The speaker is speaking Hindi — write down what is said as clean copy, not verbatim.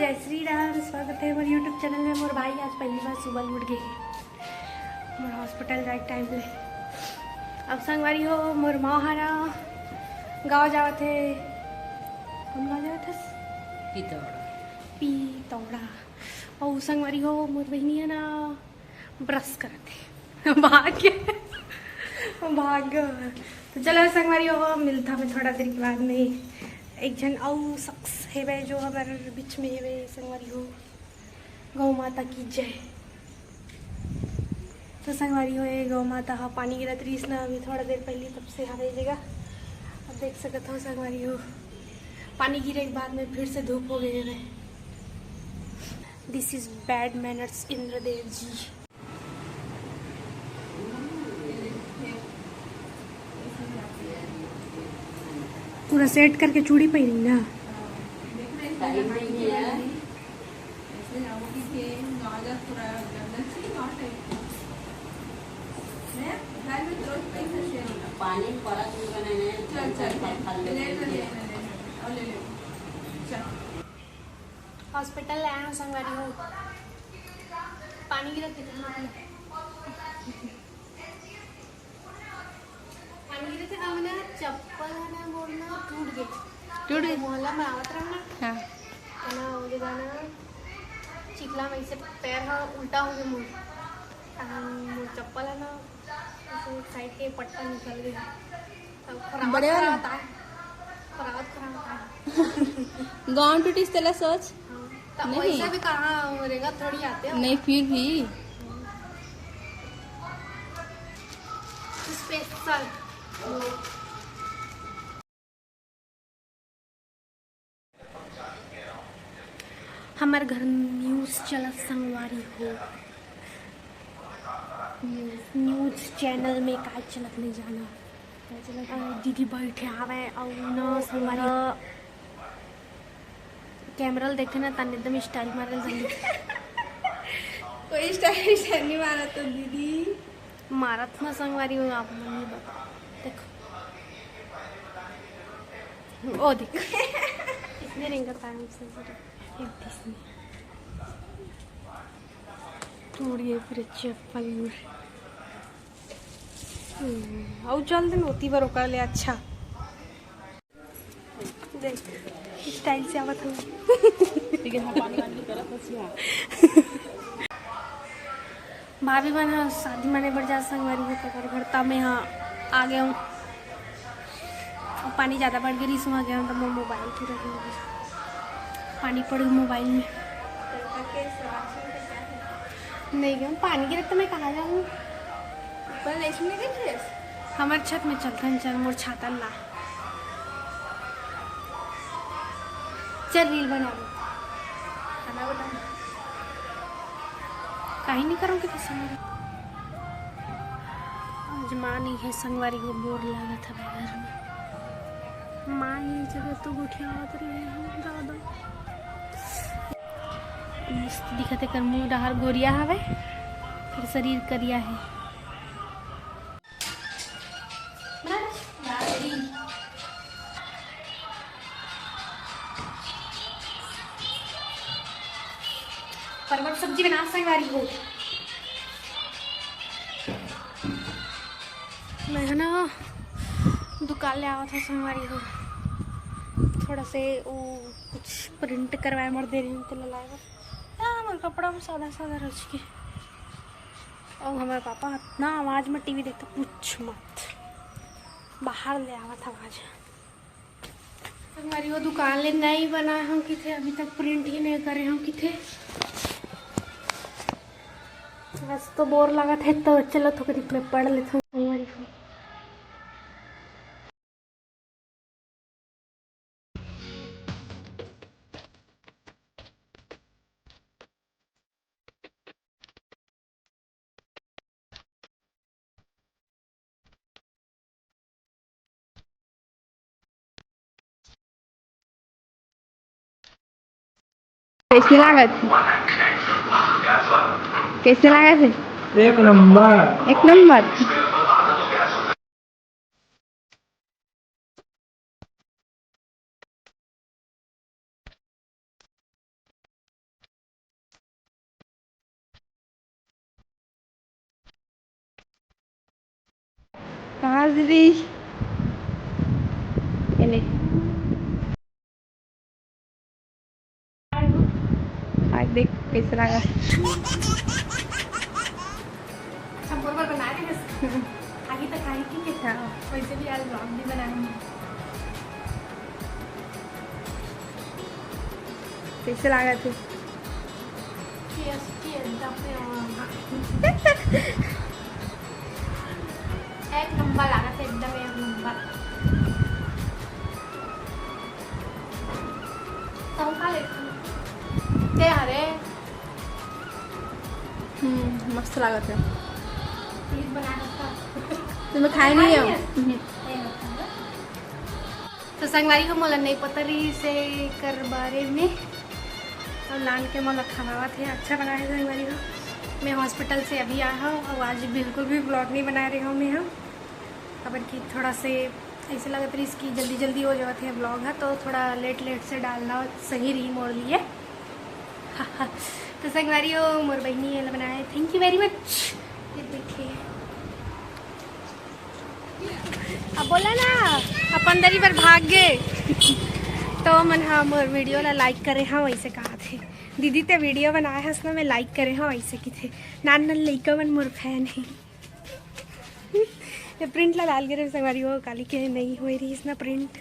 जय श्री राम। स्वागत है मोर यूट्यूब चैनल में। मोर भाई आज पहली बार सुबह उठ गए मोर हॉस्पिटल जाए टाइम ले। अब संगवारी हो मोर माँ हरा गाँव जावत है। हम गाँव जावत है पीतौड़ा। और संगवारी हो मोर बहनी है ना ब्रश करते भाग्य भाग्य। तो चलो संगवारी हो मिलता मैं थोड़ा देर के बाद में। एक जन और शख्स है जो हमारे बीच में है संगवारी हो। गौ माता की जय। तो संगवारी हो ये गौ माता हा पानी गिरत रही ना अभी थोड़ा देर पहले तब से हरे जगह। अब देख सकते हो संगवारी हो पानी गिरे के बाद में फिर से धूप हो गए है। This is bad manners Indradev ji. पूरा सेट करके चूड़ी पहनी ना। हॉस्पिटल आया हूँ संगवारी हो। पानी गिरा थे ना चप्पल है ना बोलना टूट गए मोहल्ला में आवत रहा ना। हाँ ना हो गया ना चिकला में से पैर हा उल्टा हो गया मुँह चप्पल है ना साइड के पट्टा निकल गया। बड़े वाला गाँव टूटिस तेला सोच नहीं वैसा भी कहाँ मरेगा थोड़ी आते हो। नहीं फिर भी स्पेशल हमारे घर न्यूज़ चलत संगवारी हो। न्यूज़ चैनल में का चलत नहीं जाना। दीदी बैठे आवे और न संगवारी कैमरा देखे ना तन एकदम स्टाइल मारल जल्दी। कोई स्टाइल नहीं मारा तो दीदी मारत ना संगवारी हो। आप मम्मी बता देखो ओ देख इसने रिंग का टाइम से टूटिए फिर चप्पल और चल दिन होती बार ओकर ले। अच्छा देख स्टाइल से आवत हूँ। भाभी बना शादी माने बढ़ जा संगवारी हो कर घर तब मैं यहाँ आ गया हूँ। पानी ज़्यादा बढ़ गई इसमें आ गया हूँ तो मैं मोबाइल की रखी पानी पड़ गई मोबाइल में। नहीं गया पानी गिरे तो मैं कहाँ जाऊँ। हमारे छत में चलता है चल मोर छाता ला चल रील बना दो खाना बना कहीं नहीं करूँगी तो संगवारी आज माँ नहीं है संगवारी को बोर लगा था घर में। माँ ये जगह तो गुठियावत रही है ज़्यादा मस्त दिखते कर मुँह डहर गोरिया हवे फिर शरीर करिया है। परवल सब्जी बना संगवारी हो। मैं है ना दुकान ले आवा था संगवारी हो थोड़ा से वो कुछ प्रिंट करवाए मर दे रही हूँ तो लाएगा हमारे कपड़ा में सादा सादा रच के। और हमारे पापा इतना आवाज़ में टीवी देखते पूछ मत बाहर ले आवा था आवाज़। संगवारी हो दुकान ले नहीं बनाए हम किथे अभी तक प्रिंट ही नहीं करे हम किथे। बस तो बोर लगा था तो चलो थोड़ी मैं पढ़ लेता हूँ संगवारी हो। कैसे लागत कैसे लागत है एक नंबर। कहाँ दीदी ये आज देख कैसे लगा। बराबर बना रहे हैं आगे तक आई थी कि हाँ वैसे भी आज ब्लॉग भी बनाएंगे। कैसे लगा थे। एक नंबर लगा था एकदम एक नंबर। तो खा लेती ते हरे मस्त लगा थे। प्लीज बनाना था तुम्हें खाए नहीं हो। तो संगवारी को मोला नहीं पता रही से कर बारे में और लान के मोला खावा थे अच्छा लगा है संगवारी को। मैं हॉस्पिटल से अभी आया हूँ और आज बिल्कुल भी ब्लॉग नहीं बना रही हूँ मैं हम खबर की थोड़ा से ऐसे लगता रही इसकी जल्दी जल्दी हो जाते हैं ब्लॉग है तो थोड़ा लेट लेट से डालना सही रही मोड़ लिए। तो संगवारी हो मोर बहनी है बनाए थैंक यू वेरी मच। ये देखिए अब बोला ना अपन दरी पर भाग गए तो मन हाँ मोर वीडियो ला लाइक करे हाँ वैसे कहा थे दीदी ते वीडियो बनाया है उसने मैं लाइक करे हाँ वैसे की थे नान नान लइका मन मोर फैन है। ये प्रिंट ला डाल के संगवारी हो काली के नहीं हो रही इसना प्रिंट